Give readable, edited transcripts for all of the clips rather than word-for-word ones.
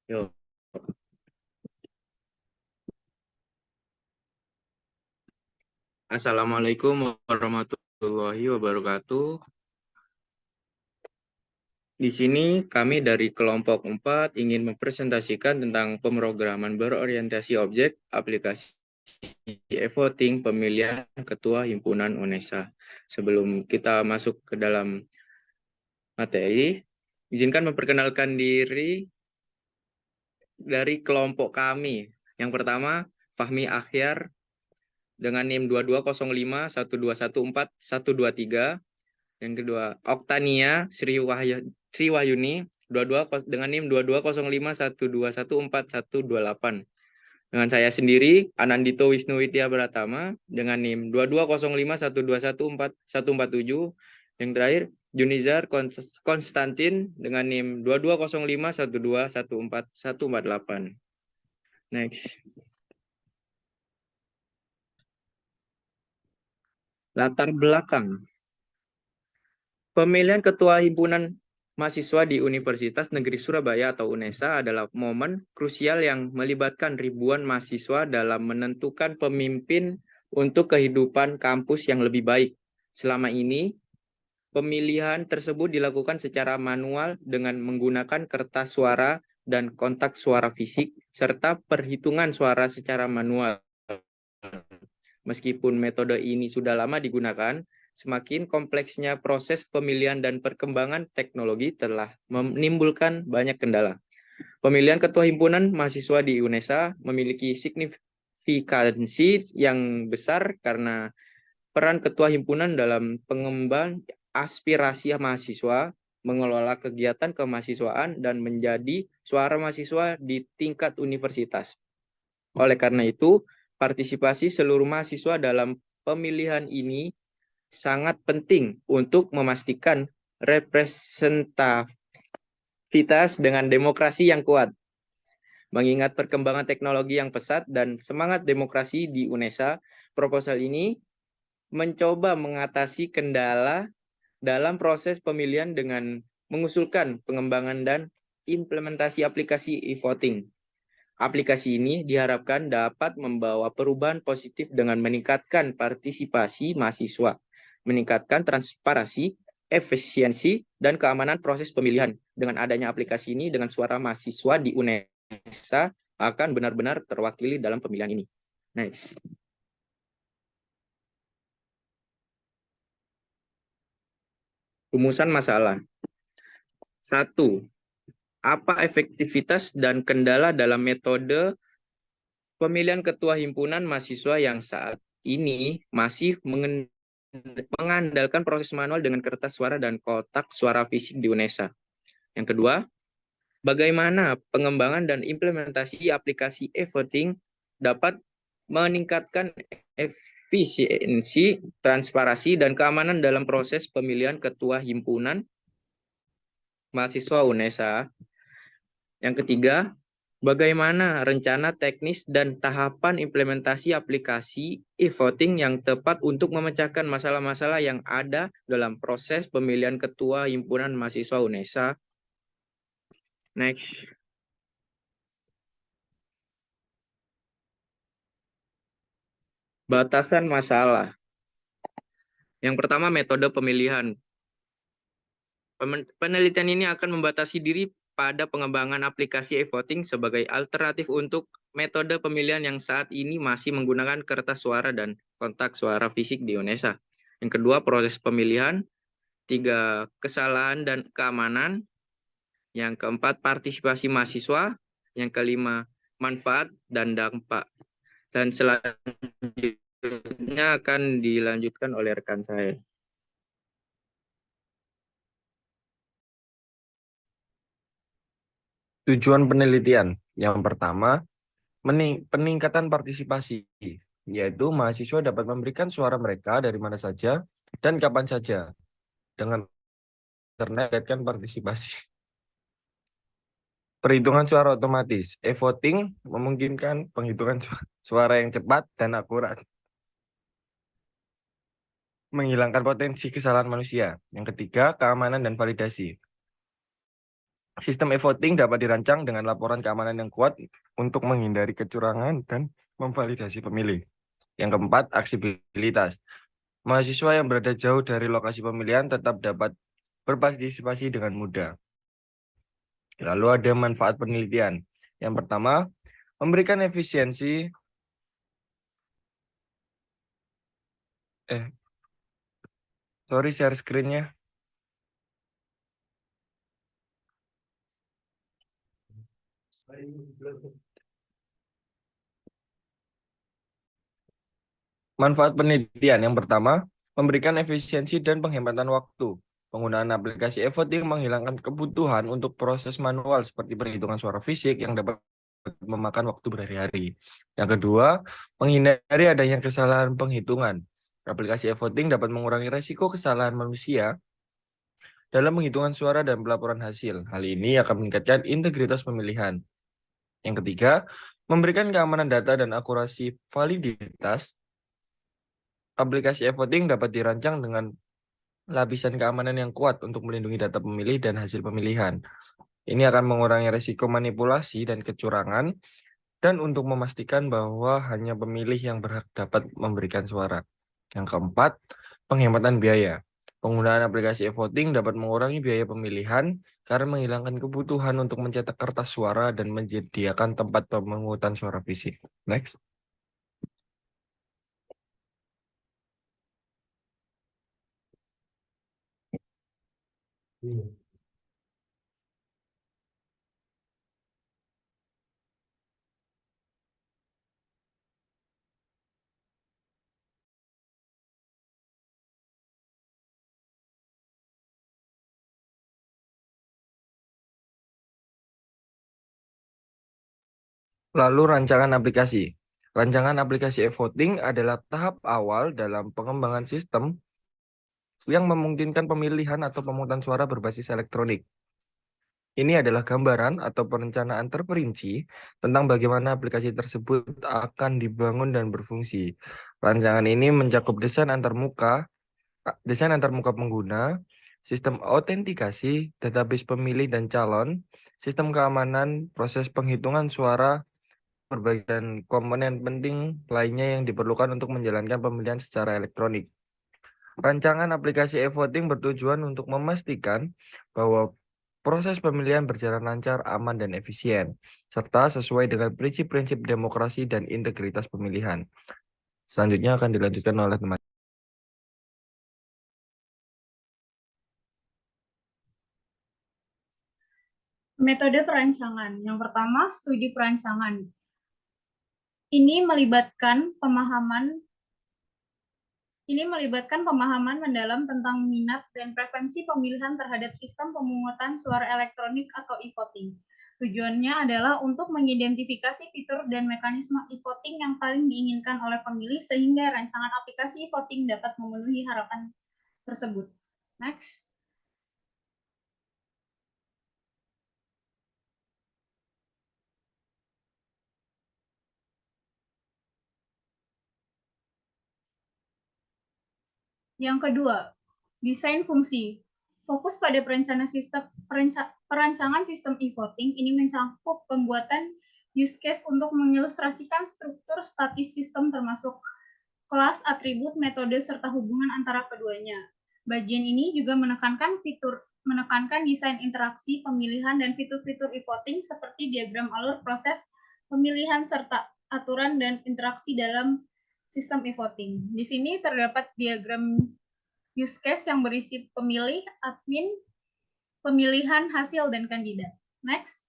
Yo. Assalamualaikum warahmatullahi wabarakatuh. Di sini kami dari kelompok 4 ingin mempresentasikan tentang pemrograman berorientasi objek aplikasi e-voting pemilihan Ketua Himpunan UNESA. Sebelum kita masuk ke dalam materi, izinkan memperkenalkan diri dari kelompok kami. Yang pertama, Fahmi Akhyar dengan NIM 220512141123. Yang kedua, Oktania Sriwahyuni 22 dengan NIM 220512141128. Dengan saya sendiri, Anandito Wisnu Widya Pratama dengan NIM 220512141147. Yang terakhir, Junizar Konstantin dengan NIM 220512141148. Next. Latar belakang. Pemilihan Ketua Himpunan Mahasiswa di Universitas Negeri Surabaya atau UNESA adalah momen krusial yang melibatkan ribuan mahasiswa dalam menentukan pemimpin untuk kehidupan kampus yang lebih baik. Selama ini, pemilihan tersebut dilakukan secara manual dengan menggunakan kertas suara dan kontak suara fisik, serta perhitungan suara secara manual. Meskipun metode ini sudah lama digunakan, semakin kompleksnya proses pemilihan dan perkembangan teknologi telah menimbulkan banyak kendala. Pemilihan ketua himpunan mahasiswa di UNESA memiliki signifikansi yang besar karena peran ketua himpunan dalam pengembang aspirasi mahasiswa, mengelola kegiatan kemahasiswaan, dan menjadi suara mahasiswa di tingkat universitas. Oleh karena itu, partisipasi seluruh mahasiswa dalam pemilihan ini sangat penting untuk memastikan representativitas dengan demokrasi yang kuat. Mengingat perkembangan teknologi yang pesat dan semangat demokrasi di UNESA, proposal ini mencoba mengatasi kendala dalam proses pemilihan dengan mengusulkan pengembangan dan implementasi aplikasi e-voting. Aplikasi ini diharapkan dapat membawa perubahan positif dengan meningkatkan partisipasi mahasiswa, meningkatkan transparansi, efisiensi, dan keamanan proses pemilihan. Dengan adanya aplikasi ini, dengan suara mahasiswa di UNESA akan benar-benar terwakili dalam pemilihan ini. Nice. Rumusan masalah. 1. Apa efektivitas dan kendala dalam metode pemilihan ketua himpunan mahasiswa yang saat ini masih mengandalkan proses manual dengan kertas suara dan kotak suara fisik di UNESA? Yang kedua, bagaimana pengembangan dan implementasi aplikasi e-voting dapat meningkatkan efisiensi, transparansi, dan keamanan dalam proses pemilihan ketua himpunan mahasiswa UNESA? Yang ketiga, bagaimana rencana teknis dan tahapan implementasi aplikasi e-voting yang tepat untuk memecahkan masalah-masalah yang ada dalam proses pemilihan ketua himpunan mahasiswa UNESA? Next. Batasan masalah. Yang pertama, metode pemilihan. Penelitian ini akan membatasi diri pada pengembangan aplikasi e-voting sebagai alternatif untuk metode pemilihan yang saat ini masih menggunakan kertas suara dan kontak suara fisik di UNESA. Yang kedua, proses pemilihan. 3, kesalahan dan keamanan. Yang keempat, partisipasi mahasiswa. Yang kelima, manfaat dan dampak. Dan selanjutnya akan dilanjutkan oleh rekan saya. Tujuan penelitian yang pertama, peningkatan partisipasi, yaitu mahasiswa dapat memberikan suara mereka dari mana saja dan kapan saja dengan meningkatkan partisipasi. Perhitungan suara otomatis, e-voting memungkinkan penghitungan suara yang cepat dan akurat, menghilangkan potensi kesalahan manusia. Yang ketiga, keamanan dan validasi. Sistem e-voting dapat dirancang dengan laporan keamanan yang kuat untuk menghindari kecurangan dan memvalidasi pemilih. Yang keempat, aksesibilitas. Mahasiswa yang berada jauh dari lokasi pemilihan tetap dapat berpartisipasi dengan mudah. Lalu ada manfaat penelitian. Yang pertama, memberikan efisiensi share screen-nya. Manfaat penelitian yang pertama, memberikan efisiensi dan penghematan waktu. Penggunaan aplikasi e-voting menghilangkan kebutuhan untuk proses manual seperti perhitungan suara fisik yang dapat memakan waktu berhari-hari. Yang kedua, menghindari adanya kesalahan penghitungan. Aplikasi e-voting dapat mengurangi resiko kesalahan manusia dalam penghitungan suara dan pelaporan hasil. Hal ini akan meningkatkan integritas pemilihan. Yang ketiga, memberikan keamanan data dan akurasi validitas. Aplikasi e-voting dapat dirancang dengan lapisan keamanan yang kuat untuk melindungi data pemilih dan hasil pemilihan. Ini akan mengurangi risiko manipulasi dan kecurangan, dan untuk memastikan bahwa hanya pemilih yang berhak dapat memberikan suara. Yang keempat, penghematan biaya. Penggunaan aplikasi e-voting dapat mengurangi biaya pemilihan karena menghilangkan kebutuhan untuk mencetak kertas suara dan menyediakan tempat pemungutan suara fisik. Next. Lalu rancangan aplikasi. Rancangan aplikasi e-voting adalah tahap awal dalam pengembangan sistem yang memungkinkan pemilihan atau pemungutan suara berbasis elektronik. Ini adalah gambaran atau perencanaan terperinci tentang bagaimana aplikasi tersebut akan dibangun dan berfungsi. Rancangan ini mencakup desain antarmuka pengguna, sistem autentikasi, database pemilih dan calon, sistem keamanan, proses penghitungan suara, berbagai komponen penting lainnya yang diperlukan untuk menjalankan pemilihan secara elektronik. Rancangan aplikasi e-voting bertujuan untuk memastikan bahwa proses pemilihan berjalan lancar, aman, dan efisien, serta sesuai dengan prinsip-prinsip demokrasi dan integritas pemilihan. Selanjutnya akan dilanjutkan oleh teman. Metode perancangan. Yang pertama, studi perancangan. Ini melibatkan pemahaman mendalam tentang minat dan preferensi pemilihan terhadap sistem pemungutan suara elektronik atau e-voting. Tujuannya adalah untuk mengidentifikasi fitur dan mekanisme e-voting yang paling diinginkan oleh pemilih sehingga rancangan aplikasi e-voting dapat memenuhi harapan tersebut. Next. Yang kedua, desain fungsi. Fokus pada perancangan sistem e-voting ini mencakup pembuatan use case untuk mengilustrasikan struktur statis sistem termasuk kelas, atribut, metode, serta hubungan antara keduanya. Bagian ini juga menekankan desain interaksi, pemilihan, dan fitur-fitur e-voting seperti diagram alur proses pemilihan serta aturan dan interaksi dalam sistem e-voting. Di sini terdapat diagram use case yang berisi pemilih, admin, pemilihan, hasil, dan kandidat. Next.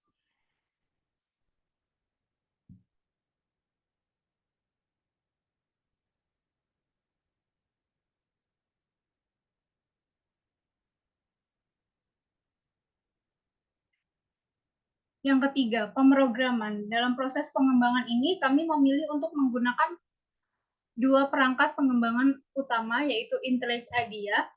Yang ketiga, pemrograman. Dalam proses pengembangan ini, kami memilih untuk menggunakan dua perangkat pengembangan utama, yaitu IntelliJ IDEA.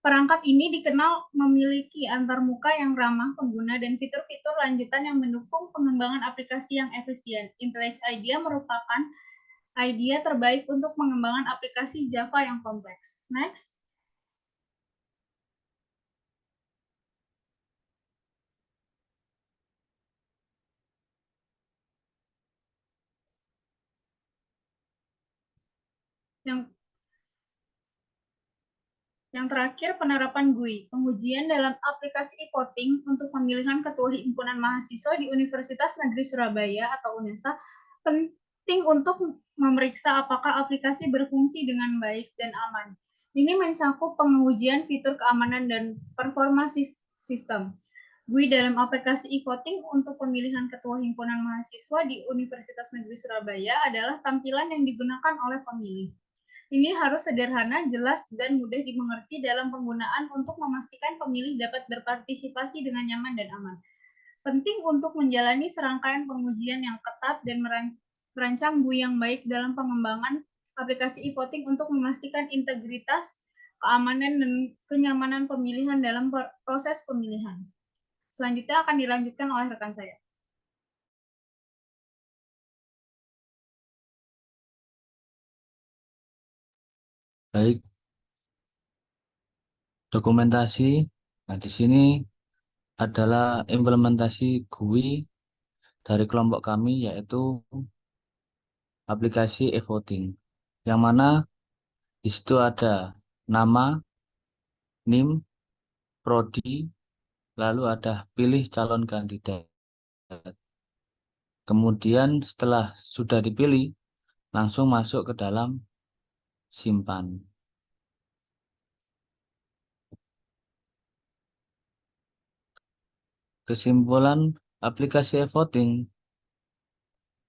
Perangkat ini dikenal memiliki antarmuka yang ramah pengguna dan fitur-fitur lanjutan yang mendukung pengembangan aplikasi yang efisien. IntelliJ IDEA merupakan IDEA terbaik untuk pengembangan aplikasi Java yang kompleks. Next. Yang Yang terakhir, penerapan GUI, pengujian dalam aplikasi e-voting untuk pemilihan Ketua Himpunan Mahasiswa di Universitas Negeri Surabaya atau UNESA penting untuk memeriksa apakah aplikasi berfungsi dengan baik dan aman. Ini mencakup pengujian fitur keamanan dan performa sistem. GUI dalam aplikasi e-voting untuk pemilihan Ketua Himpunan Mahasiswa di Universitas Negeri Surabaya adalah tampilan yang digunakan oleh pemilih. Ini harus sederhana, jelas, dan mudah dimengerti dalam penggunaan untuk memastikan pemilih dapat berpartisipasi dengan nyaman dan aman. Penting untuk menjalani serangkaian pengujian yang ketat dan merancang GUI yang baik dalam pengembangan aplikasi e-voting untuk memastikan integritas, keamanan, dan kenyamanan pemilihan dalam proses pemilihan. Selanjutnya akan dilanjutkan oleh rekan saya. Baik, dokumentasi. Nah, di sini adalah implementasi GUI dari kelompok kami, yaitu aplikasi e-voting, yang mana di situ ada nama, NIM, prodi, lalu ada pilih calon kandidat. Kemudian setelah sudah dipilih, langsung masuk ke dalam simpan. Kesimpulan, aplikasi e-voting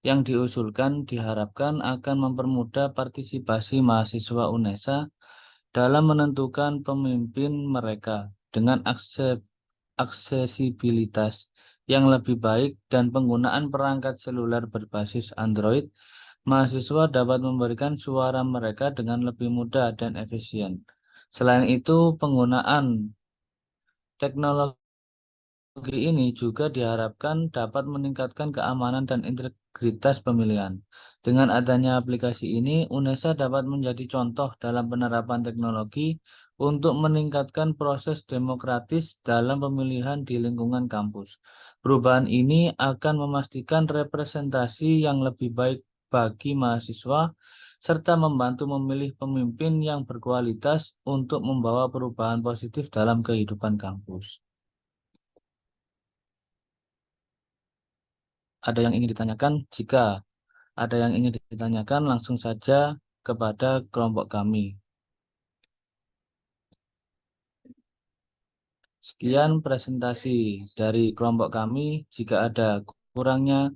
yang diusulkan diharapkan akan mempermudah partisipasi mahasiswa UNESA dalam menentukan pemimpin mereka dengan aksesibilitas yang lebih baik dan penggunaan perangkat seluler berbasis Android. Mahasiswa dapat memberikan suara mereka dengan lebih mudah dan efisien. Selain itu, penggunaan teknologi ini juga diharapkan dapat meningkatkan keamanan dan integritas pemilihan. Dengan adanya aplikasi ini, UNESA dapat menjadi contoh dalam penerapan teknologi untuk meningkatkan proses demokratis dalam pemilihan di lingkungan kampus. Perubahan ini akan memastikan representasi yang lebih baik bagi mahasiswa, serta membantu memilih pemimpin yang berkualitas untuk membawa perubahan positif dalam kehidupan kampus. Ada yang ingin ditanyakan? Jika ada yang ingin ditanyakan, langsung saja kepada kelompok kami. Sekian presentasi dari kelompok kami. Jika ada kurangnya,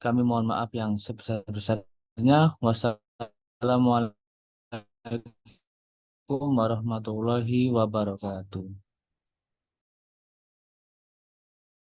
kami mohon maaf yang sebesar-besarnya. Wassalamualaikum warahmatullahi wabarakatuh.